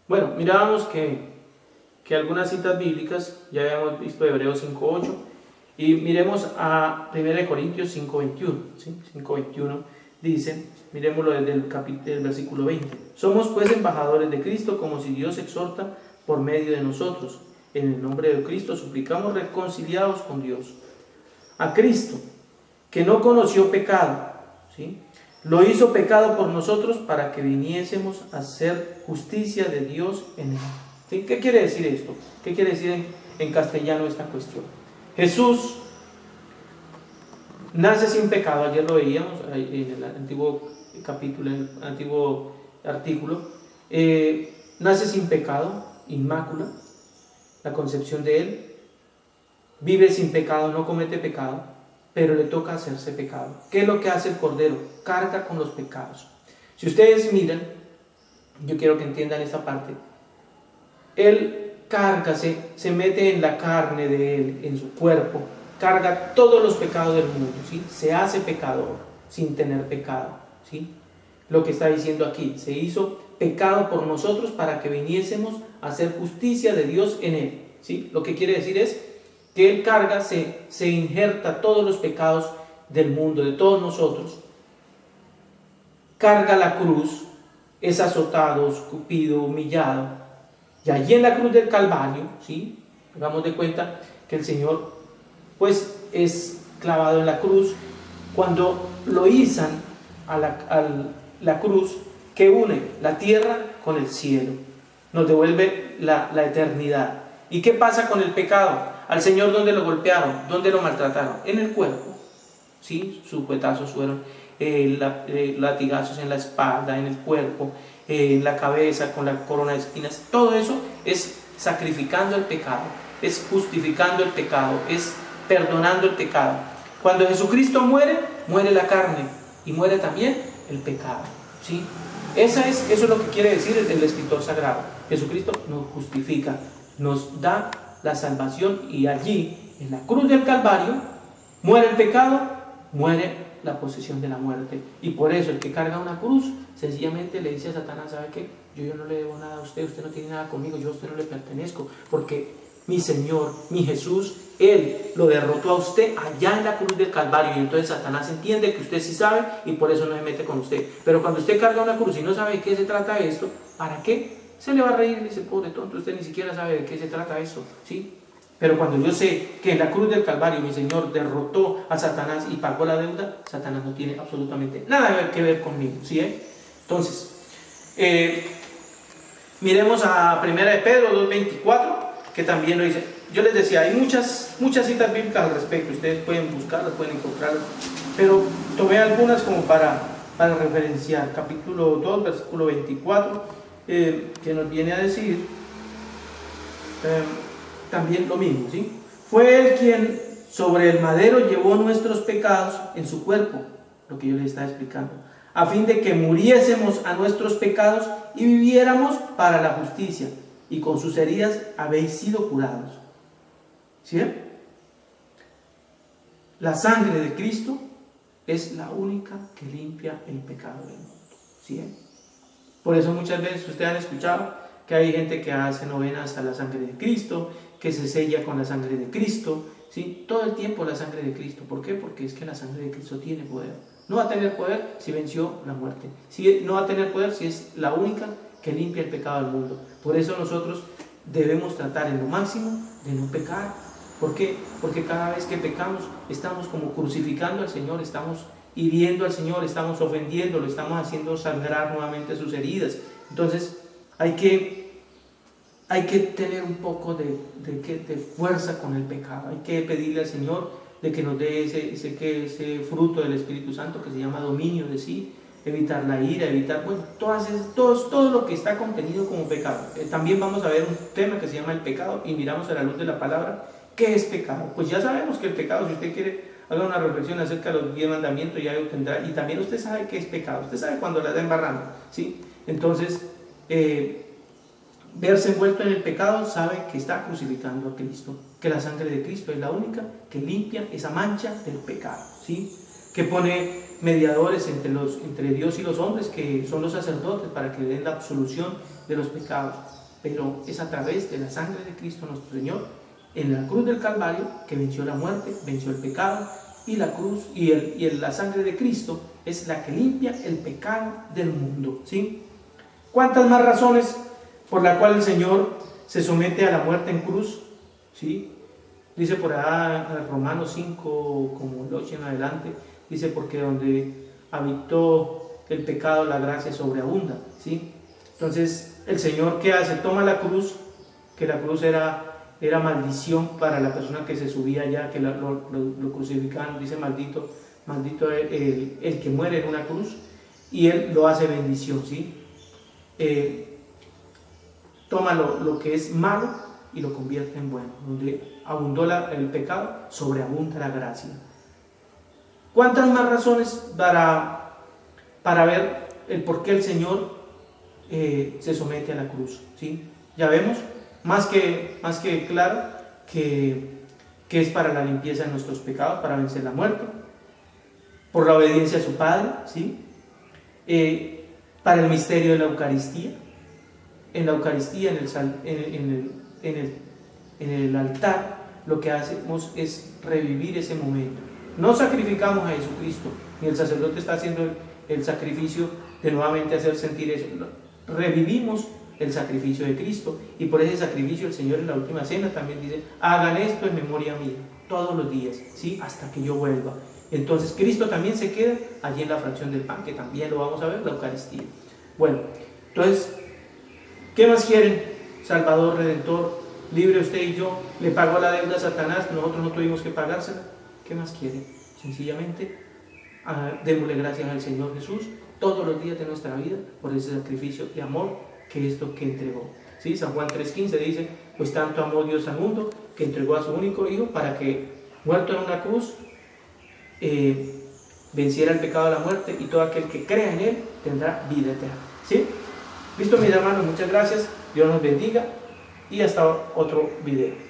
Bueno, mirábamos que algunas citas bíblicas, ya habíamos visto Hebreos 5:8, y miremos a 1 Corintios 5:21, ¿sí? 5:21 dice, miremoslo desde el versículo 20. Somos pues embajadores de Cristo, como si Dios exhorta por medio de nosotros. En el nombre de Cristo suplicamos reconciliados con Dios. A Cristo, que no conoció pecado, ¿sí?, lo hizo pecado por nosotros para que viniésemos a hacer justicia de Dios en él. ¿Sí? ¿Qué quiere decir esto? ¿Qué quiere decir en castellano esta cuestión? Jesús nace sin pecado. Ayer lo veíamos en el antiguo capítulo, en el antiguo artículo. Nace sin pecado, inmácula, la concepción de él. Vive sin pecado, no comete pecado, pero le toca hacerse pecado. ¿Qué es lo que hace el Cordero? Carga con los pecados. Si ustedes miran, yo quiero que entiendan esta parte. Él carga, se mete en la carne de él, en su cuerpo, carga todos los pecados del mundo, ¿sí? Se hace pecador sin tener pecado, ¿sí? Lo que está diciendo aquí, se hizo pecado por nosotros para que viniésemos a hacer justicia de Dios en él, ¿sí? Lo que quiere decir es que él carga, se injerta todos los pecados del mundo, de todos nosotros, carga la cruz, es azotado, escupido, humillado, y allí en la cruz del Calvario, ¿sí?, hagamos de cuenta que el Señor pues es clavado en la cruz. Cuando lo izan a la cruz, que une la tierra con el cielo, nos devuelve la eternidad. ¿Y qué pasa con el pecado? Al Señor, ¿dónde lo golpearon? ¿Dónde lo maltrataron? En el cuerpo, ¿sí? Sus puetazos fueron latigazos en la espalda, en el cuerpo, en la cabeza, con la corona de espinas. Todo eso es sacrificando el pecado, es justificando el pecado, es perdonando el pecado. Cuando Jesucristo muere, muere la carne y muere también el pecado, ¿sí? Eso es lo que quiere decir el escritor sagrado. Jesucristo nos justifica, nos da la salvación, y allí, en la cruz del Calvario, muere el pecado, muere la posesión de la muerte. Y por eso el que carga una cruz sencillamente le dice a Satanás: ¿sabe qué? Yo no le debo nada a usted, usted no tiene nada conmigo, yo a usted no le pertenezco, porque mi Señor, mi Jesús, Él lo derrotó a usted allá en la cruz del Calvario. Y entonces Satanás entiende que usted sí sabe y por eso no se mete con usted. Pero cuando usted carga una cruz y no sabe de qué se trata esto, ¿para qué? Se le va a reír y le dice: pobre tonto, usted ni siquiera sabe de qué se trata eso, ¿sí? Pero cuando yo sé que en la cruz del Calvario mi Señor derrotó a Satanás y pagó la deuda, Satanás no tiene absolutamente nada que ver conmigo, ¿sí? Entonces, miremos a 1 de Pedro 2:24, que también lo dice. Yo les decía, hay muchas citas bíblicas al respecto, ustedes pueden buscarlas, pueden encontrarlas, pero tomé algunas como para referenciar. Capítulo 2, versículo 24, que nos viene a decir también lo mismo, ¿sí? Fue Él quien sobre el madero llevó nuestros pecados en su cuerpo, lo que yo les estaba explicando, a fin de que muriésemos a nuestros pecados y viviéramos para la justicia, y con sus heridas habéis sido curados. ¿Sí? La sangre de Cristo es la única que limpia el pecado del mundo. ¿Sí? Por eso muchas veces ustedes han escuchado que hay gente que hace novenas a la sangre de Cristo, que se sella con la sangre de Cristo, ¿sí? Todo el tiempo la sangre de Cristo. ¿Por qué? Porque es que la sangre de Cristo tiene poder. No va a tener poder si venció la muerte. No va a tener poder si es la única que limpia el pecado del mundo. Por eso nosotros debemos tratar en lo máximo de no pecar. ¿Por qué? Porque cada vez que pecamos estamos como crucificando al Señor, estamos hiriendo al Señor, estamos ofendiéndolo, estamos haciendo sangrar nuevamente sus heridas. Entonces hay que tener un poco de fuerza con el pecado. Hay que pedirle al Señor de que nos dé ese fruto del Espíritu Santo que se llama dominio de sí, evitar la ira, evitar, bueno, todo lo que está contenido como pecado. También vamos a ver un tema que se llama el pecado y miramos a la luz de la palabra qué es pecado. Pues ya sabemos que el pecado, si usted quiere haga una reflexión acerca de los 10 mandamientos, ya lo tendrá, y también usted sabe qué es pecado, usted sabe cuando la está embarrando, ¿sí? Entonces, verse envuelto en el pecado sabe que está crucificando a Cristo, que la sangre de Cristo es la única que limpia esa mancha del pecado, ¿sí? Que pone mediadores entre Dios y los hombres, que son los sacerdotes, para que den la absolución de los pecados. Pero es a través de la sangre de Cristo nuestro Señor, en la cruz del Calvario, que venció la muerte, venció el pecado, y la cruz la sangre de Cristo es la que limpia el pecado del mundo, ¿sí? ¿Cuántas más razones por las cuales el Señor se somete a la muerte en cruz? ¿Sí? Dice por allá Romanos 5, como el 8 en adelante, dice: porque donde habitó el pecado, la gracia sobreabunda, ¿sí? Entonces el Señor, ¿qué hace? Toma la cruz, que la cruz era maldición para la persona que se subía allá, que lo crucificaban. Dice: maldito el que muere en una cruz, y Él lo hace bendición, ¿sí? Toma lo que es malo y lo convierte en bueno. Donde abundó el pecado, sobreabunda la gracia. ¿Cuántas más razones para ver el por qué el Señor se somete a la cruz? ¿Sí? Ya vemos, más que claro, que es para la limpieza de nuestros pecados, para vencer la muerte, por la obediencia a su Padre, ¿sí? Para el misterio de la Eucaristía. En la Eucaristía, en el altar, lo que hacemos es revivir ese momento. No sacrificamos a Jesucristo, ni el sacerdote está haciendo el sacrificio de nuevamente hacer sentir eso. Revivimos el sacrificio de Cristo, y por ese sacrificio el Señor en la última cena también dice: hagan esto en memoria mía, todos los días, ¿sí? Hasta que yo vuelva. Entonces Cristo también se queda allí en la fracción del pan, que también lo vamos a ver, la Eucaristía. Bueno, entonces, ¿qué más quieren? Salvador, Redentor, libre usted y yo, le pagó la deuda a Satanás, nosotros no tuvimos que pagársela. ¿Qué más quieren? Sencillamente, démosle gracias al Señor Jesús todos los días de nuestra vida por ese sacrificio de amor que esto que entregó. ¿Sí? San Juan 3:15 dice: pues tanto amó Dios al mundo que entregó a su único Hijo, para que, muerto en una cruz, venciera el pecado de la muerte, y todo aquel que crea en Él tendrá vida eterna. ¿Sí? Listo, mis hermanos, muchas gracias, Dios nos bendiga, y hasta otro video.